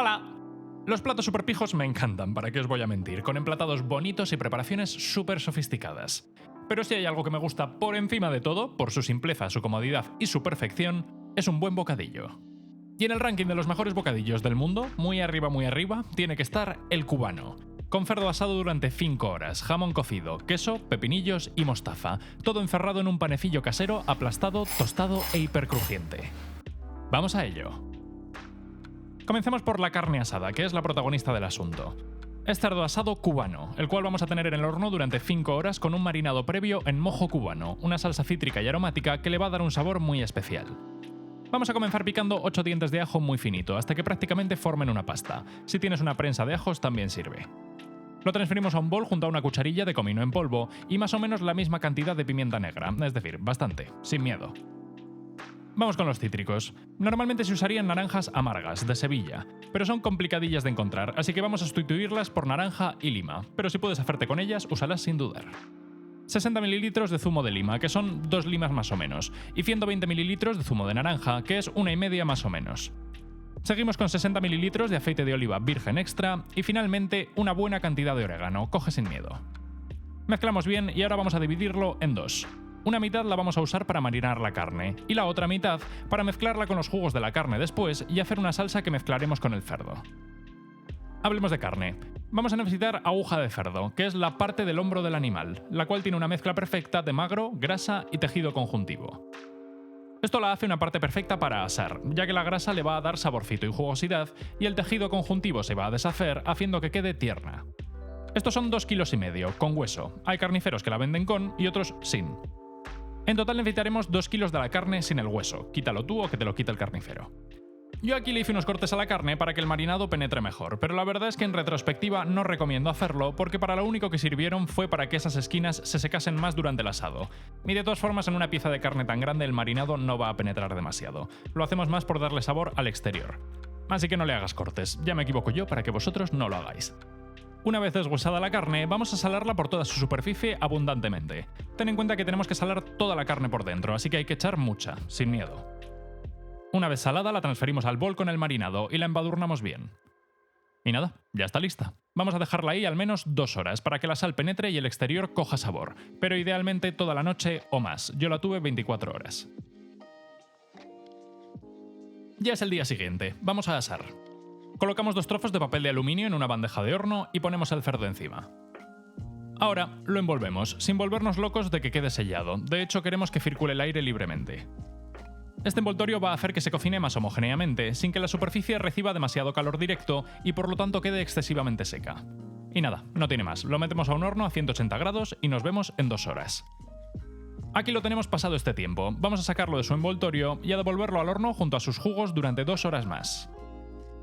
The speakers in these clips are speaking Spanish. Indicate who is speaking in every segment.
Speaker 1: ¡Hola! Los platos super pijos me encantan, para qué os voy a mentir, con emplatados bonitos y preparaciones súper sofisticadas. Pero si hay algo que me gusta por encima de todo, por su simpleza, su comodidad y su perfección, es un buen bocadillo. Y en el ranking de los mejores bocadillos del mundo, muy arriba, tiene que estar el cubano. Con cerdo asado durante 5 horas, jamón cocido, queso, pepinillos y mostaza, todo encerrado en un panecillo casero, aplastado, tostado e hipercrujiente. Vamos a ello. Comencemos por la carne asada, que es la protagonista del asunto. Es cerdo asado cubano, el cual vamos a tener en el horno durante 5 horas con un marinado previo en mojo cubano, una salsa cítrica y aromática que le va a dar un sabor muy especial. Vamos a comenzar picando 8 dientes de ajo muy finito, hasta que prácticamente formen una pasta. Si tienes una prensa de ajos también sirve. Lo transferimos a un bol junto a una cucharilla de comino en polvo y más o menos la misma cantidad de pimienta negra, es decir, bastante, sin miedo. Vamos con los cítricos. Normalmente se usarían naranjas amargas, de Sevilla, pero son complicadillas de encontrar, así que vamos a sustituirlas por naranja y lima, pero si puedes hacerte con ellas, úsalas sin dudar. 60 ml de zumo de lima, que son 2 limas más o menos, y 120 ml de zumo de naranja, que es 1,5 más o menos. Seguimos con 60 ml de aceite de oliva virgen extra y finalmente una buena cantidad de orégano, coge sin miedo. Mezclamos bien y ahora vamos a dividirlo en dos. Una mitad la vamos a usar para marinar la carne y la otra mitad para mezclarla con los jugos de la carne después y hacer una salsa que mezclaremos con el cerdo. Hablemos de carne. Vamos a necesitar aguja de cerdo, que es la parte del hombro del animal, la cual tiene una mezcla perfecta de magro, grasa y tejido conjuntivo. Esto la hace una parte perfecta para asar, ya que la grasa le va a dar saborcito y jugosidad y el tejido conjuntivo se va a deshacer haciendo que quede tierna. Estos son 2,5 kilos, con hueso. Hay carniceros que la venden con y otros sin. En total necesitaremos 2 kilos de la carne sin el hueso, quítalo tú o que te lo quite el carnicero. Yo aquí le hice unos cortes a la carne para que el marinado penetre mejor, pero la verdad es que en retrospectiva no recomiendo hacerlo porque para lo único que sirvieron fue para que esas esquinas se secasen más durante el asado. Y de todas formas en una pieza de carne tan grande el marinado no va a penetrar demasiado. Lo hacemos más por darle sabor al exterior. Así que no le hagas cortes, ya me equivoco yo para que vosotros no lo hagáis. Una vez deshuesada la carne, vamos a salarla por toda su superficie abundantemente. Ten en cuenta que tenemos que salar toda la carne por dentro, así que hay que echar mucha, sin miedo. Una vez salada la transferimos al bol con el marinado y la embadurnamos bien. Y nada, ya está lista. Vamos a dejarla ahí al menos 2 horas para que la sal penetre y el exterior coja sabor, pero idealmente toda la noche o más. Yo la tuve 24 horas. Ya es el día siguiente, vamos a asar. Colocamos 2 trozos de papel de aluminio en una bandeja de horno y ponemos el cerdo encima. Ahora lo envolvemos, sin volvernos locos de que quede sellado, de hecho queremos que circule el aire libremente. Este envoltorio va a hacer que se cocine más homogéneamente, sin que la superficie reciba demasiado calor directo y por lo tanto quede excesivamente seca. Y nada, no tiene más, lo metemos a un horno a 180 grados y nos vemos en 2 horas. Aquí lo tenemos pasado este tiempo, vamos a sacarlo de su envoltorio y a devolverlo al horno junto a sus jugos durante 2 horas más.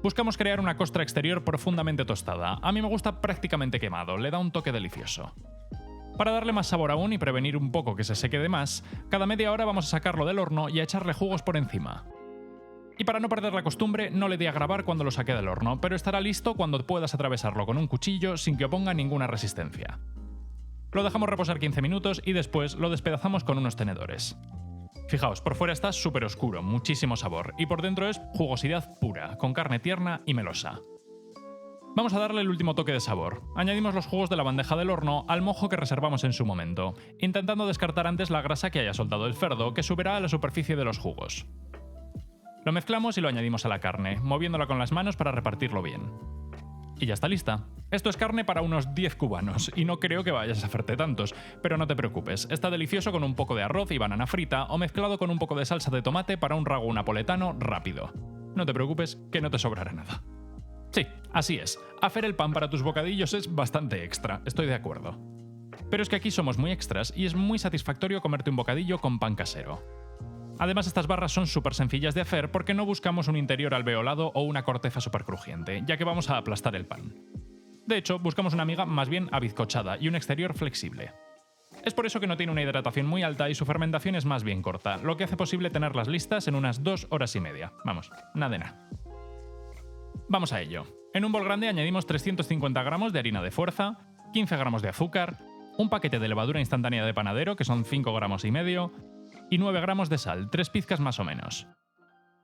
Speaker 1: Buscamos crear una costra exterior profundamente tostada, a mí me gusta prácticamente quemado, le da un toque delicioso. Para darle más sabor aún y prevenir un poco que se seque de más, cada media hora vamos a sacarlo del horno y a echarle jugos por encima. Y para no perder la costumbre, no le di a grabar cuando lo saqué del horno, pero estará listo cuando puedas atravesarlo con un cuchillo sin que oponga ninguna resistencia. Lo dejamos reposar 15 minutos y después lo despedazamos con unos tenedores. Fijaos, por fuera está súper oscuro, muchísimo sabor, y por dentro es jugosidad pura, con carne tierna y melosa. Vamos a darle el último toque de sabor. Añadimos los jugos de la bandeja del horno al mojo que reservamos en su momento, intentando descartar antes la grasa que haya soltado el cerdo, que subirá a la superficie de los jugos. Lo mezclamos y lo añadimos a la carne, moviéndola con las manos para repartirlo bien. Y ya está lista. Esto es carne para unos 10 cubanos, y no creo que vayas a hacerte tantos, pero no te preocupes, está delicioso con un poco de arroz y banana frita o mezclado con un poco de salsa de tomate para un ragu napoletano rápido. No te preocupes, que no te sobrará nada. Sí, así es, hacer el pan para tus bocadillos es bastante extra, estoy de acuerdo. Pero es que aquí somos muy extras y es muy satisfactorio comerte un bocadillo con pan casero. Además, estas barras son súper sencillas de hacer porque no buscamos un interior alveolado o una corteza súper crujiente, ya que vamos a aplastar el pan. De hecho, buscamos una miga más bien abizcochada y un exterior flexible. Es por eso que no tiene una hidratación muy alta y su fermentación es más bien corta, lo que hace posible tenerlas listas en unas 2 horas y media. Vamos, nada de nada. Vamos a ello. En un bol grande añadimos 350 gramos de harina de fuerza, 15 gramos de azúcar, un paquete de levadura instantánea de panadero, que son 5 gramos y medio, y 9 gramos de sal, 3 pizcas más o menos.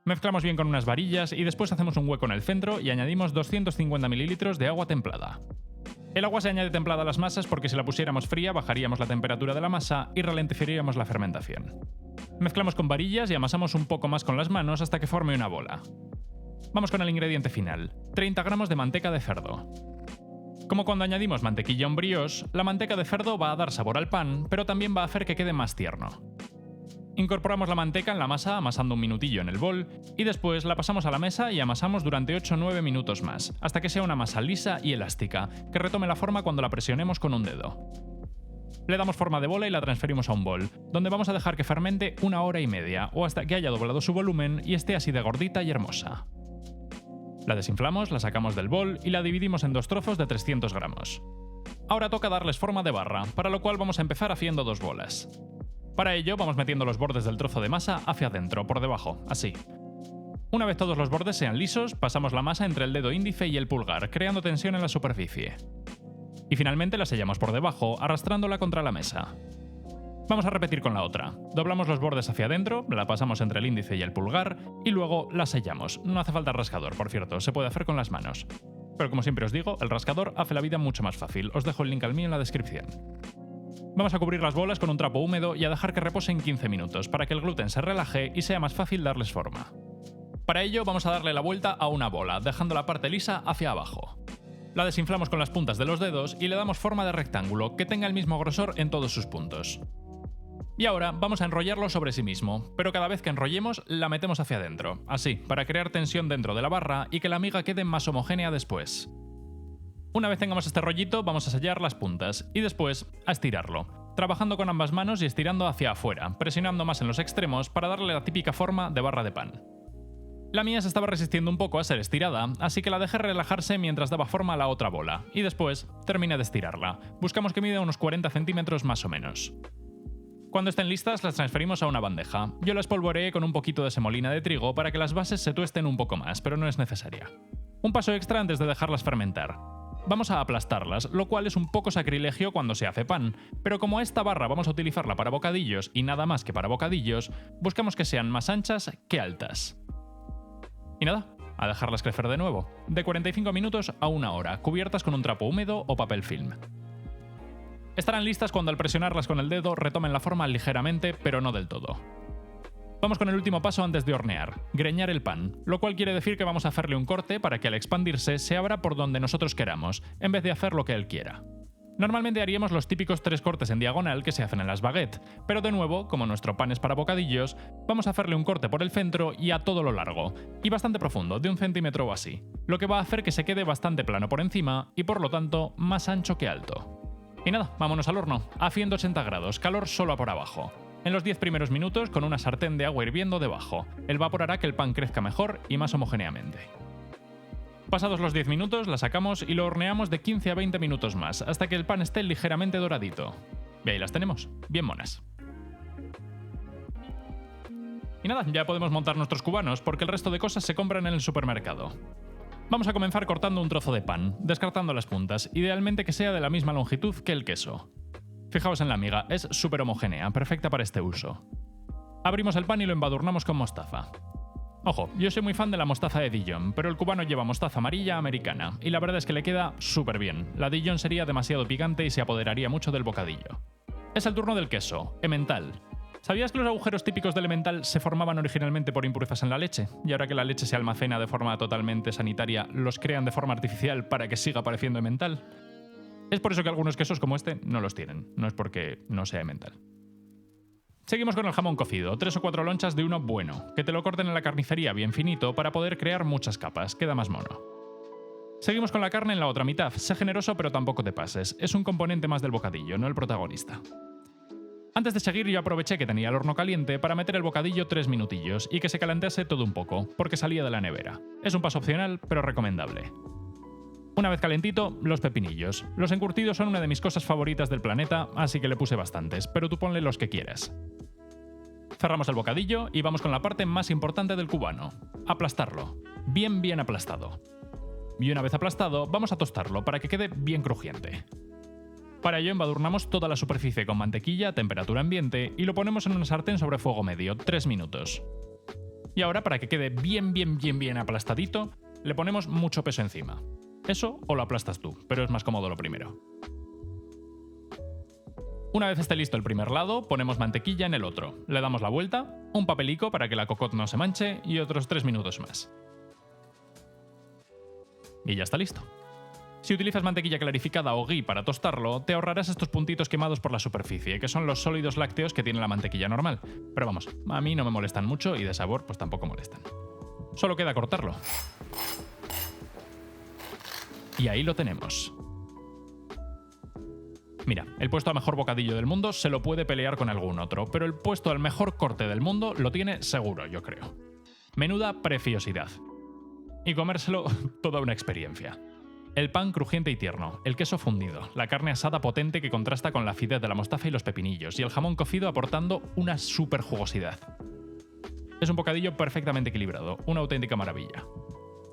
Speaker 1: Mezclamos bien con unas varillas y después hacemos un hueco en el centro y añadimos 250 ml de agua templada. El agua se añade templada a las masas porque si la pusiéramos fría bajaríamos la temperatura de la masa y ralentizaríamos la fermentación. Mezclamos con varillas y amasamos un poco más con las manos hasta que forme una bola. Vamos con el ingrediente final, 30 gramos de manteca de cerdo. Como cuando añadimos mantequilla a un brioche, la manteca de cerdo va a dar sabor al pan, pero también va a hacer que quede más tierno. Incorporamos la manteca en la masa amasando un minutillo en el bol y después la pasamos a la mesa y amasamos durante 8 o 9 minutos más, hasta que sea una masa lisa y elástica, que retome la forma cuando la presionemos con un dedo. Le damos forma de bola y la transferimos a un bol, donde vamos a dejar que fermente 1 hora y media o hasta que haya doblado su volumen y esté así de gordita y hermosa. La desinflamos, la sacamos del bol y la dividimos en 2 trozos de 300 gramos. Ahora toca darles forma de barra, para lo cual vamos a empezar haciendo 2 bolas. Para ello vamos metiendo los bordes del trozo de masa hacia adentro, por debajo, así. Una vez todos los bordes sean lisos, pasamos la masa entre el dedo índice y el pulgar, creando tensión en la superficie. Y finalmente la sellamos por debajo, arrastrándola contra la mesa. Vamos a repetir con la otra. Doblamos los bordes hacia adentro, la pasamos entre el índice y el pulgar, y luego la sellamos. No hace falta rascador, por cierto, se puede hacer con las manos. Pero como siempre os digo, el rascador hace la vida mucho más fácil. Os dejo el link al mío en la descripción. Vamos a cubrir las bolas con un trapo húmedo y a dejar que reposen 15 minutos para que el gluten se relaje y sea más fácil darles forma. Para ello vamos a darle la vuelta a una bola, dejando la parte lisa hacia abajo. La desinflamos con las puntas de los dedos y le damos forma de rectángulo, que tenga el mismo grosor en todos sus puntos. Y ahora vamos a enrollarlo sobre sí mismo, pero cada vez que enrollemos la metemos hacia adentro, así, para crear tensión dentro de la barra y que la miga quede más homogénea después. Una vez tengamos este rollito, vamos a sellar las puntas y después a estirarlo, trabajando con ambas manos y estirando hacia afuera, presionando más en los extremos para darle la típica forma de barra de pan. La mía se estaba resistiendo un poco a ser estirada, así que la dejé relajarse mientras daba forma a la otra bola, y después terminé de estirarla. Buscamos que mida unos 40 centímetros más o menos. Cuando estén listas, las transferimos a una bandeja. Yo las espolvoreé con un poquito de semolina de trigo para que las bases se tuesten un poco más, pero no es necesaria. Un paso extra antes de dejarlas fermentar. Vamos a aplastarlas, lo cual es un poco sacrilegio cuando se hace pan, pero como esta barra vamos a utilizarla para bocadillos y nada más que para bocadillos, buscamos que sean más anchas que altas. Y nada, a dejarlas crecer de nuevo, de 45 minutos a 1 hora, cubiertas con un trapo húmedo o papel film. Estarán listas cuando al presionarlas con el dedo retomen la forma ligeramente, pero no del todo. Vamos con el último paso antes de hornear, greñar el pan, lo cual quiere decir que vamos a hacerle un corte para que al expandirse se abra por donde nosotros queramos, en vez de hacer lo que él quiera. Normalmente haríamos los típicos 3 cortes en diagonal que se hacen en las baguettes, pero de nuevo, como nuestro pan es para bocadillos, vamos a hacerle un corte por el centro y a todo lo largo, y bastante profundo, de 1 centímetro o así, lo que va a hacer que se quede bastante plano por encima y por lo tanto más ancho que alto. Y nada, vámonos al horno, a 180 grados, calor solo por abajo. En los 10 primeros minutos con una sartén de agua hirviendo debajo. El vapor hará que el pan crezca mejor y más homogéneamente. Pasados los 10 minutos la sacamos y lo horneamos de 15 a 20 minutos más, hasta que el pan esté ligeramente doradito. Y ahí las tenemos, bien monas. Y nada, ya podemos montar nuestros cubanos, porque el resto de cosas se compran en el supermercado. Vamos a comenzar cortando un trozo de pan, descartando las puntas, idealmente que sea de la misma longitud que el queso. Fijaos en la miga, es súper homogénea, perfecta para este uso. Abrimos el pan y lo embadurnamos con mostaza. Ojo, yo soy muy fan de la mostaza de Dijon, pero el cubano lleva mostaza amarilla americana, y la verdad es que le queda súper bien. La Dijon sería demasiado picante y se apoderaría mucho del bocadillo. Es el turno del queso, Emmental. ¿Sabías que los agujeros típicos del Emmental se formaban originalmente por impurezas en la leche? Y ahora que la leche se almacena de forma totalmente sanitaria, los crean de forma artificial para que siga pareciendo Emmental. Es por eso que algunos quesos como este no los tienen, no es porque no sea Emmental. Seguimos con el jamón cocido, 3 o 4 lonchas de uno bueno, que te lo corten en la carnicería bien finito para poder crear muchas capas, queda más mono. Seguimos con la carne en la otra mitad, sé generoso pero tampoco te pases, es un componente más del bocadillo, no el protagonista. Antes de seguir yo aproveché que tenía el horno caliente para meter el bocadillo 3 minutillos y que se calentase todo un poco, porque salía de la nevera. Es un paso opcional, pero recomendable. Una vez calentito, los pepinillos. Los encurtidos son una de mis cosas favoritas del planeta, así que le puse bastantes, pero tú ponle los que quieras. Cerramos el bocadillo y vamos con la parte más importante del cubano, aplastarlo. Bien aplastado. Y una vez aplastado, vamos a tostarlo para que quede bien crujiente. Para ello embadurnamos toda la superficie con mantequilla a temperatura ambiente y lo ponemos en una sartén sobre fuego medio, 3 minutos. Y ahora, para que quede bien aplastadito, le ponemos mucho peso encima. Eso o lo aplastas tú, pero es más cómodo lo primero. Una vez esté listo el primer lado, ponemos mantequilla en el otro. Le damos la vuelta, un papelico para que la cocotte no se manche y otros 3 minutos más. Y ya está listo. Si utilizas mantequilla clarificada o ghee para tostarlo, te ahorrarás estos puntitos quemados por la superficie, que son los sólidos lácteos que tiene la mantequilla normal. Pero vamos, a mí no me molestan mucho y de sabor pues tampoco molestan. Solo queda cortarlo. Y ahí lo tenemos. Mira, el puesto al mejor bocadillo del mundo se lo puede pelear con algún otro, pero el puesto al mejor corte del mundo lo tiene seguro, yo creo. Menuda preciosidad. Y comérselo, toda una experiencia. El pan crujiente y tierno, el queso fundido, la carne asada potente que contrasta con la acidez de la mostaza y los pepinillos, y el jamón cocido aportando una super jugosidad. Es un bocadillo perfectamente equilibrado, una auténtica maravilla.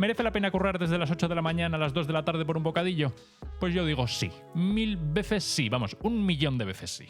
Speaker 1: ¿Merece la pena currar desde las 8 de la mañana a las 2 de la tarde por un bocadillo? Pues yo digo sí, 1000 veces sí, vamos, 1.000.000 de veces sí.